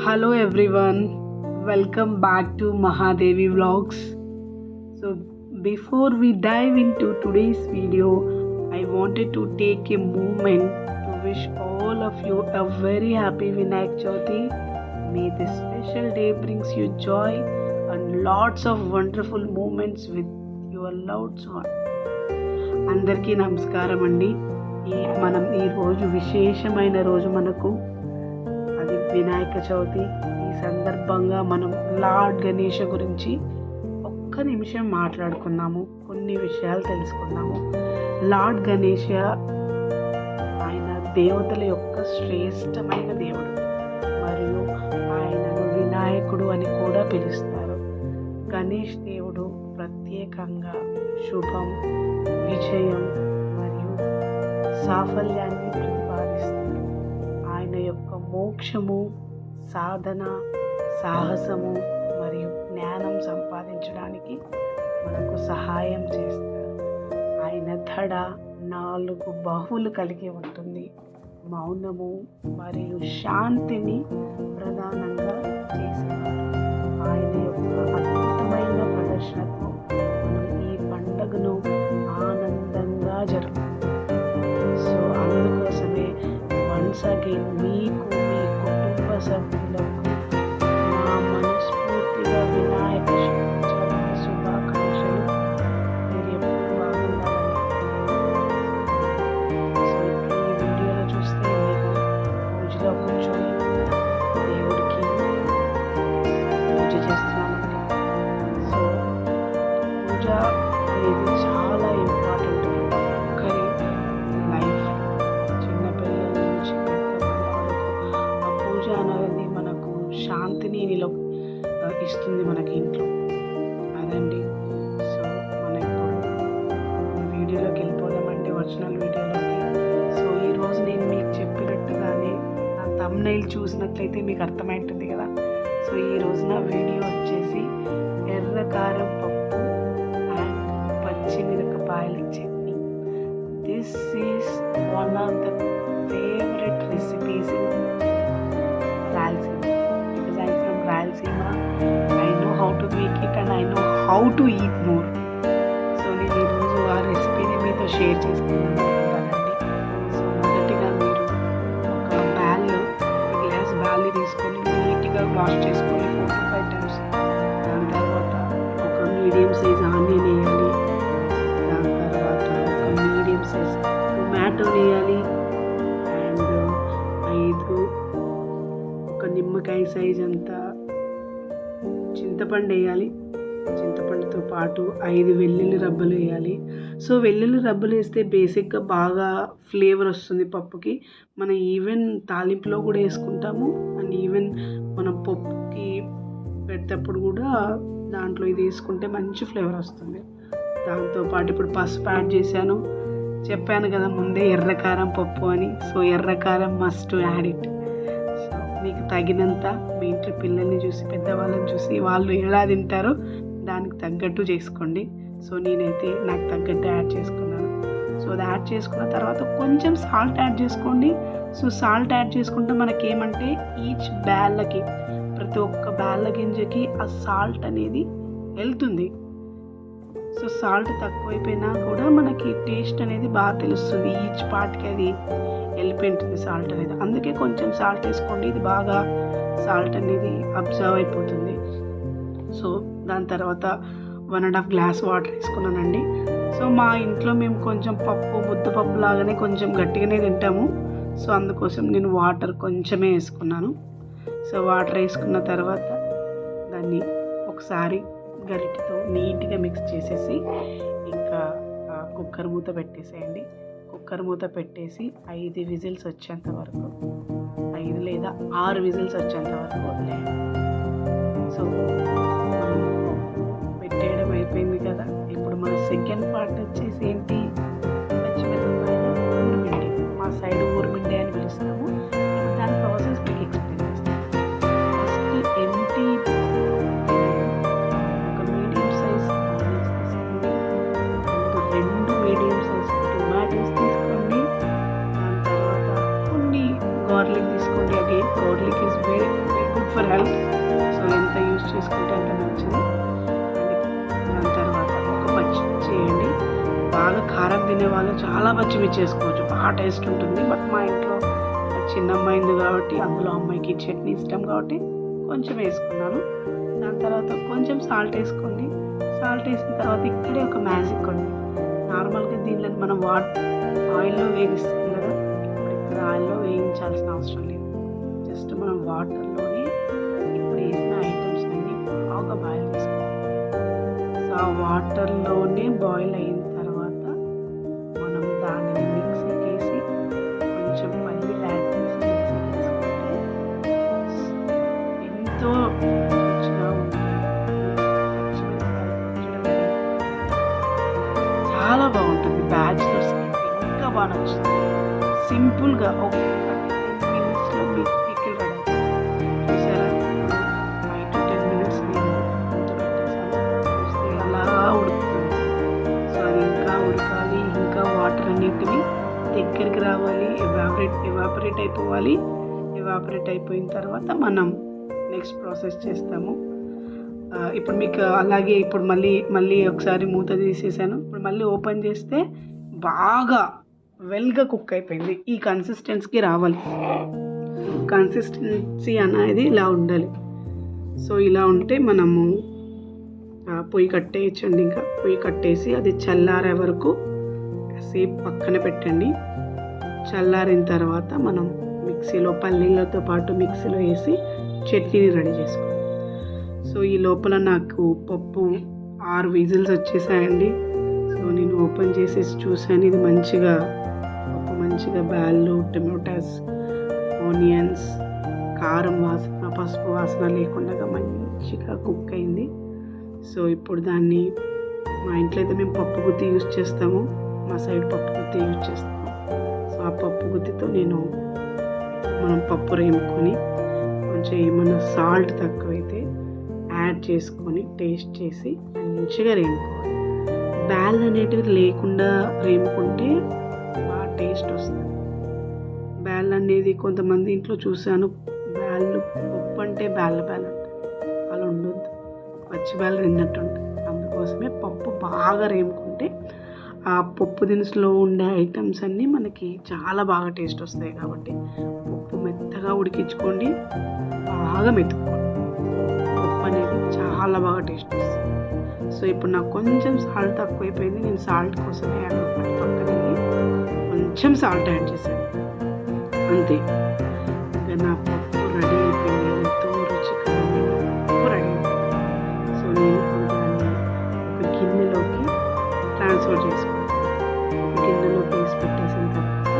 Hello everyone, welcome back to Mahadevi Vlogs. So before we dive into today's video, I wanted to take a moment to wish all of you a very happy Vinayak Chavithi. May this special day brings you joy and lots of wonderful moments with your loved one. అందరికీ నమస్కారం అండి. మనం ఈరోజు విశేషమైన రోజు మనకు అది వినాయక చవితి. ఈ సందర్భంగా మనం లార్డ్ గణేష గురించి ఒక్క నిమిషం మాట్లాడుకున్నాము, కొన్ని విషయాలు తెలుసుకున్నాము. లార్డ్ గణేష ఆయన దేవతల యొక్క శ్రేష్టమైన దేవుడు మరియు ఆయనను వినాయకుడు అని కూడా పిలుస్తారు. గణేష్ దేవుడు ప్రత్యేకంగా శుభం, విజయం మరియు సాఫల్యాన్ని ప్రతిపాదిస్తారు. ఆయన యొక్క మోక్షము, సాధన, సాహసము మరియు జ్ఞానం సంపాదించడానికి మనకు సహాయం చేస్తారు. ఆయన దడ 4 బాహువులు కలిగి ఉంటుంది. మౌనము మరియు శాంతిని ప్రధానంగా చేసేవారు. ఆయన యొక్క అద్భుతమైన ప్రదర్శనతో మనం ఈ పండుగను ఆనందంగా జరుపుకుంటాం. సో అందుకోసమే వన్స్ అగైన్ మీకు, మీ కుటుంబ సభ్యులకు నా మనస్ఫూర్తిగా వినాయక చవితి శుభాకాంక్షలు. మీరు ఎప్పుడు బాగుండాలని. సో ఇప్పుడు ఈ వీడియోలో చూస్తే నేను పూజలో కూర్చొని దేవుడికి పూజ చేస్తున్నానండి. సో పూజ అనేది చాలా ఇంపార్టెంట్ ఒక్కరి లైఫ్, చిన్నపిల్లల నుంచి పెద్దవాళ్ళ వరకు. ఆ పూజ అనేది మనకు శాంతిని ఇస్తుంది మనకి ఇంట్లో. అదండి. సో మనం ఇప్పుడు వీడియోలోకి వెళ్ళిపోదామండి, ఒరిజినల్ వీడియోలోకి. సో ఈరోజు నేను మీకు చెప్పినట్టుగానే నా థంబ్నెయిల్ చూసినట్లయితే మీకు అర్థమైంటుంది కదా. సో ఈరోజు నా వీడియో వచ్చేసి ఎర్రకారం పప్పు అండ్ పచ్చిమిరపకాయల chutney. This is one of the favourite recipes in Rayalaseema. Because I'm from Rayalaseema, I know how to make it and I know how to eat more. So నేను ఈరోజు ఆ రెసిపీని మీతో షేర్ చేసుకుందాం అనుకుంటానండి. సో మొదటిగా మీరు ఒక గ్లాస్ బ్యాల్ తీసుకొని నీట్గా వాష్ చేసుకొని 4 to 5 times. దాని తర్వాత ఒక మీడియం సైజ్ ఆనియన్ వేయాలి. దాని తర్వాత ఒక మీడియం సైజ్ టొమాటో వేయాలి. అండ్ 5 ఒక నిమ్మకాయ సైజ్ అంతా చింతపండు వేయాలి. చింతపండుతో పాటు 5 వెల్లుల్లి రబ్బలు వేయాలి. సో వెల్లుల్లి రబ్బలు వేస్తే బేసిక్గా బాగా ఫ్లేవర్ వస్తుంది పప్పుకి. మనం ఈవెన్ తాలింపులో కూడా వేసుకుంటాము అండ్ ఈవెన్ మనం పప్పుకి పెట్టేటప్పుడు కూడా దాంట్లో ఇది వేసుకుంటే మంచి ఫ్లేవర్ వస్తుంది. దాంతోపాటు ఇప్పుడు పసుపు యాడ్ చేశాను. చెప్పాను కదా ముందే ఎర్రకారం పప్పు అని. సో ఎర్రకారం మస్ట్ యాడ్ ఇట్. సో మీకు తగినంత, మీ ఇంట్లో పిల్లల్ని చూసి, పెద్దవాళ్ళని చూసి వాళ్ళు ఎలా తింటారో దానికి తగ్గట్టు చేసుకోండి. సో నేనైతే నాకు తగ్గట్టు యాడ్ చేసుకున్నాను. సో అది యాడ్ చేసుకున్న తర్వాత కొంచెం సాల్ట్ యాడ్ చేసుకోండి. సో సాల్ట్ యాడ్ చేసుకుంటే మనకేమంటే ఈచ్ బ్యాళ్ళకి, ప్రతి ఒక్క బ్యాళ్ళ గింజకి ఆ సాల్ట్ అనేది వెళ్తుంది. సో సాల్ట్ తక్కువైపోయినా కూడా మనకి టేస్ట్ అనేది బాగా తెలుస్తుంది. ఈచ్ పార్ట్కి అది వెళ్ళిపోయింటుంది సాల్ట్ అనేది. అందుకే కొంచెం సాల్ట్ వేసుకోండి. ఇది బాగా సాల్ట్ అనేది అబ్జర్వ్ అయిపోతుంది. సో దాని తర్వాత 1.5 గ్లాస్ వాటర్ వేసుకున్నానండి. సో మా ఇంట్లో మేము కొంచెం పప్పు, ముద్దపప్పు లాగానే కొంచెం గట్టిగానే తింటాము. సో అందుకోసం నేను వాటర్ కొంచెమే వేసుకున్నాను. సో వాటర్ వేసుకున్న తర్వాత దాన్ని ఒకసారి గరిటెతో నీట్గా మిక్స్ చేసేసి ఇంకా కుక్కర్ మూత పెట్టేసేయండి. కుక్కర్ మూత పెట్టేసి 5 విజిల్స్ వచ్చేంత వరకు, 5 లేదా 6 విజిల్స్ వచ్చేంత వరకు వదిలేయండి. సో పెట్టేయడం అయిపోయింది కదా. ఇప్పుడు మన సెకండ్ పార్ట్ వచ్చేసి ఏంటి, పచ్చిమిరపకాయల ఊరిమిండి. మా సైడ్ ఊరిమిండి అని పిలుస్తాము. దాని ప్రాసెస్ మీకు ఎక్స్ప్లెయిన్ చేస్తాను. ఫస్ట్ ఎంటీ ఒక మీడియం సైజ్ ఆనియన్స్ తీసుకోండి. 2 మీడియం సైజ్ టొమాటోస్ తీసుకోండి. దాని తర్వాత కొన్ని గార్లిక్ తీసుకోండి. Again garlic is very good for health. So ఎంత యూజ్ చేసుకుంటే అంత మంచిది. దాని తర్వాత ఒక పచ్చిమిర్చి వేయండి. బాగా కారం తినే వాళ్ళు చాలా పచ్చిమిర్చి వేసుకోవచ్చు, బాగా టేస్ట్ ఉంటుంది. బట్ మా ఇంట్లో చిన్న అమ్మాయింది కాబట్టి, అందులో అమ్మాయికి చట్నీ ఇష్టం కాబట్టి కొంచెం వేసుకున్నాను. దాని తర్వాత కొంచెం సాల్ట్ వేసుకోండి. సాల్ట్ వేసిన తర్వాత ఇక్కడే ఒక మ్యాజిక్ ఉంది. నార్మల్గా దీనిలో మనం ఆయిల్లో వేగిస్తాం కదా, ఇక్కడ ఆయిల్లో వేయించాల్సిన అవసరం లేదు. జస్ట్ మనం వాటర్లోనే ఇప్పుడు వేసిన ఐటమ్స్ అన్నీ బాగా బాయిల్ చేసుకోవాలి. సో ఆ వాటర్లోనే బాయిల్ అయిన తర్వాత మనం దానిని మిక్సీకి వేసి కొంచెం పల్లీలు యాడ్ చేసి మిక్సీకి వేసుకుంటే ఎంతో రుచిగా ఉంటుంది. చాలా బాగుంటుంది. బ్యాచిలర్స్కి ఇంకా బాగా నచ్చుతుంది. సింపుల్గా ఒక 10 మినిట్స్లో మీకు పికిల్ రెడీ. చూసారా, 5 to 10 మినిట్స్ నేను మూత పెట్టేసాను. చూస్తే అలా ఉడుకుతుంది. సో అది ఇంకా ఉడకాలి, ఇంకా వాటర్ అన్నిటివి దగ్గరికి రావాలి, ఎవాపరేట్ అయిపోవాలి. ఎవాపరేట్ అయిపోయిన తర్వాత మనం నెక్స్ట్ ప్రాసెస్ చేస్తాము. ఇప్పుడు మీకు అలాగే ఇప్పుడు మళ్ళీ ఒకసారి మూత తీసేసాను. ఇప్పుడు మళ్ళీ ఓపెన్ చేస్తే బాగా వెల్గా కుక్ అయిపోయింది. ఈ కన్సిస్టెన్సీకి రావాలి. కన్సిస్టెన్సీ అనేది ఇలా ఉండాలి. సో ఇలా ఉంటే మనము పొయ్యి కట్టేయచ్చండి. ఇంకా పొయ్యి కట్టేసి అది చల్లారే వరకు సేపు పక్కన పెట్టండి. చల్లారిన తర్వాత మనం మిక్సీలో పల్లీలతో పాటు మిక్సీలో వేసి చట్నీని రెడీ చేసుకోవాలి. సో ఈ లోపల నాకు పప్పు 6 విజిల్స్ వచ్చేసాయండి. సో నేను ఓపెన్ చేసేసి చూసాను. ఇది మంచిగా బ్యాళ్ళు, టమాటాస్, ఆనియన్స్, కారం వాసన, పసుపు వాసన లేకుండా మంచిగా కుక్ అయింది. సో ఇప్పుడు దాన్ని మా ఇంట్లో అయితే మేము పప్పు గుత్తి యూజ్ చేస్తాము. మా సైడ్ పప్పు గుత్తి యూజ్ చేస్తాము. సో ఆ పప్పు గుత్తితో మనం పప్పు రేముకొని కొంచెం ఏమన్నా సాల్ట్ తక్కువైతే యాడ్ చేసుకొని టేస్ట్ చేసి మంచిగా రేముకోవాలి. బ్యాల్ అనేటివి లేకుండా రేముకుంటే బాగా టేస్ట్ వస్తుంది. బ్యాల్ అనేది కొంతమంది ఇంట్లో చూసాను, బ్యాళ్ళు పప్పు అంటే బ్యాల్ అంటే అలా ఉండొద్దు, పచ్చి బ్యాల్ తిన్నట్టు ఉంటుంది. అందుకోసమే పప్పు బాగా రేముకుంటే ఆ పప్పు దినుసులో ఉండే ఐటమ్స్ అన్నీ మనకి చాలా బాగా టేస్ట్ వస్తాయి. కాబట్టి పప్పు మెత్తగా ఉడికించుకోండి, బాగా మెతుక్కోండి. పప్పు అనేది చాలా బాగా టేస్ట్ వస్తుంది. సో ఇప్పుడు నాకు కొంచెం సాల్ట్ తక్కువైపోయింది. నేను సాల్ట్ కోసమే పక్కన కొంచెం సాల్ట్ యాడ్ చేశాను, అంతే. ఇంకా నా పప్పు రెడీ అయిపోయింది. ఎంతో రుచికరమైన పప్పు రెడీ అయిపోయింది. సో నేను దాన్ని ఒక గిన్నెలోకి ట్రాన్స్ఫర్ చేసుకుంటాను. గిన్నెలోకి వేసి పెట్టేసిన తర్వాత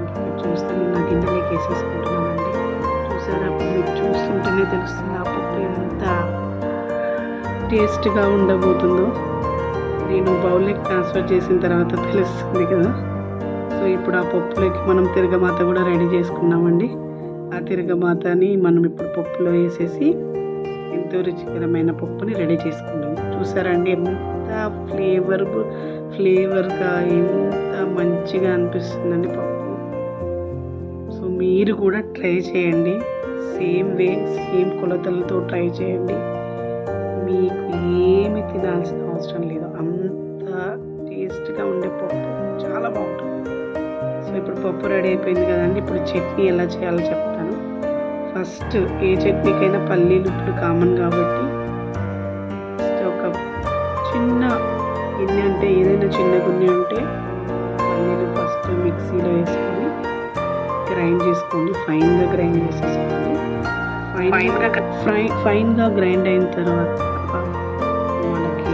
ఇంకా చూస్తే నేను నా గిన్నెలోకి వేసేసుకుంటున్నానండి. చూసారా, మీకు చూస్తుంటేనే తెలుస్తుంది ఆ పప్పు ఎంత టేస్ట్గా ఉండబోతుందో. నేను బౌల్లోకి ట్రాన్స్ఫర్ చేసిన తర్వాత తెలుస్తుంది కదా. సో ఇప్పుడు ఆ పప్పులోకి మనం తిరగమాత కూడా రెడీ చేసుకున్నామండి. ఆ తిరగమాతని మనం ఇప్పుడు పప్పులో వేసేసి ఎంతో రుచికరమైన పప్పుని రెడీ చేసుకున్నాము. చూసారండి ఎంత ఫ్లేవర్గా ఎంత మంచిగా అనిపిస్తుందండి పప్పు. సో మీరు కూడా ట్రై చేయండి. సేమ్ కొలతలతో ట్రై చేయండి. మీకు ఏమి తినాల్సిన అవసరం లేదు, అంత టేస్ట్గా ఉండే పప్పు చాలా బాగుంటుంది. సో ఇప్పుడు పప్పు రెడీ అయిపోయింది కదండి. ఇప్పుడు చట్నీ ఎలా చేయాలో చెప్తాను. ఫస్ట్ ఏ చట్నీకైనా పల్లీలు ఇప్పుడు కామన్ కాబట్టి ఫస్ట్ ఒక చిన్న గిన్నె, అంటే ఏదైనా చిన్న గిన్నె ఉంటే పల్లీలు ఫస్ట్ మిక్సీలో వేసుకొని గ్రైండ్ చేసుకోండి. ఫైన్గా గ్రైండ్ చేసేసుకోండి. ఫైన్గా గ్రైండ్ అయిన తర్వాత మనకి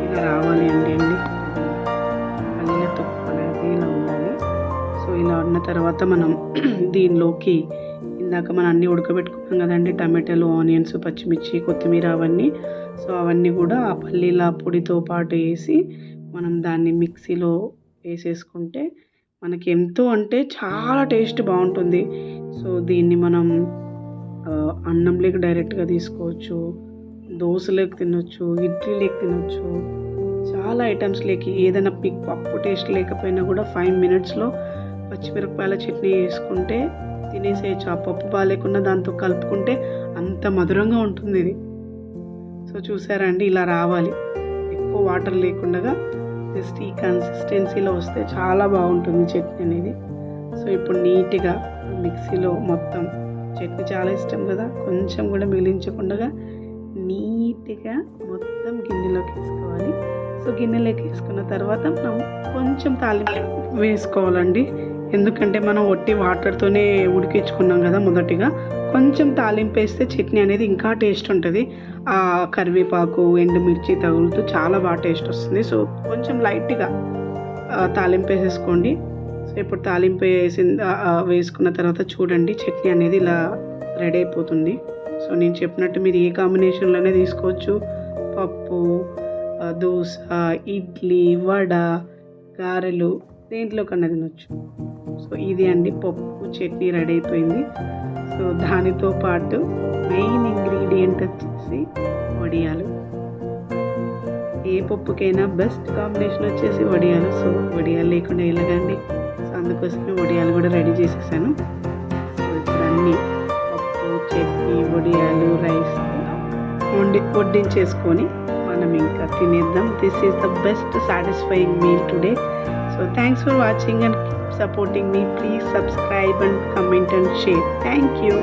ఇలా రావాలి అండి. పల్లీల తొక్కు అనేది ఇలా ఉండాలి. సో ఇలా ఉన్న తర్వాత మనం దీనిలోకి ఇందాక మనం అన్నీ ఉడకబెట్టుకున్నాం కదండి, టమాటాలు, ఆనియన్స్, పచ్చిమిర్చి, కొత్తిమీర అవన్నీ. సో అవన్నీ కూడా ఆ పల్లీల పొడితో పాటు వేసి మనం దాన్ని మిక్సీలో వేసేసుకుంటే మనకి ఎంతో అంటే చాలా టేస్ట్ బాగుంటుంది. సో దీన్ని మనం అన్నంలోకి డైరెక్ట్గా తీసుకోవచ్చు, దోశలోకి తినొచ్చు, ఇడ్లీలోకి తినొచ్చు, చాలా ఐటమ్స్లోకి. ఏదైనా పప్పు టేస్ట్ లేకపోయినా కూడా 5 మినిట్స్లో పచ్చిమిరపకాయల చట్నీ వేసుకుంటే తినేసేయచ్చు. ఆ పప్పు బాగాలేకుండా దాంతో కలుపుకుంటే అంత మధురంగా ఉంటుంది ఇది. సో చూసారా అండి, ఇలా రావాలి. ఎక్కువ వాటర్ లేకుండా జస్ట్ ఈ కన్సిస్టెన్సీలో వస్తే చాలా బాగుంటుంది చట్నీ అనేది. సో ఇప్పుడు నీట్గా మిక్సీలో మొత్తం, చట్నీ చాలా ఇష్టం కదా, కొంచెం కూడా మిగిలించకుండా నీట్గా మొత్తం గిన్నెలోకి వేసుకోవాలి. సో గిన్నెలోకి వేసుకున్న తర్వాత మనం కొంచెం తాలింపు వేసుకోవాలండి. ఎందుకంటే మనం ఒట్టి వాటర్తోనే ఉడికించుకున్నాం కదా మొదటిగా. కొంచెం తాలింపు వేస్తే చట్నీ అనేది ఇంకా టేస్ట్ ఉంటుంది. ఆ కరివేపాకు, ఎండుమిర్చి తగులుతూ చాలా బాగా టేస్ట్ వస్తుంది. సో కొంచెం లైట్గా తాలింపు వేసేసుకోండి. సో ఇప్పుడు తాలింపు వేసుకున్న తర్వాత చూడండి, చట్నీ అనేది ఇలా రెడీ అయిపోతుంది. సో నేను చెప్పినట్టు మీరు ఏ కాంబినేషన్లోనే తీసుకోవచ్చు. పప్పు, దోశ, ఇడ్లీ, వడ, గారెలు, దేంట్లో కన్నా తినొచ్చు. సో ఇది అండి పప్పు చట్నీ రెడీ అయిపోయింది. సో దానితో పాటు మెయిన్ ఇంగ్రీడియంట్ వచ్చేసి వడియాలు. ఏ పప్పుకైనా బెస్ట్ కాంబినేషన్ వచ్చేసి వడియాలు. సో వడియాలు లేకుండా ఎలాగండి. సో అందుకోసమే వడియాలు కూడా రెడీ చేసేసాను. సో ఇప్పుడు అన్నీ పప్పు, చట్నీ, వడియాలు, రైస్ వడ్డించేసుకొని మనం ఇంకా తినేద్దాం. This is the best satisfying meal today. So thanks for watching and keep supporting me. Please subscribe and comment and share. Thank you.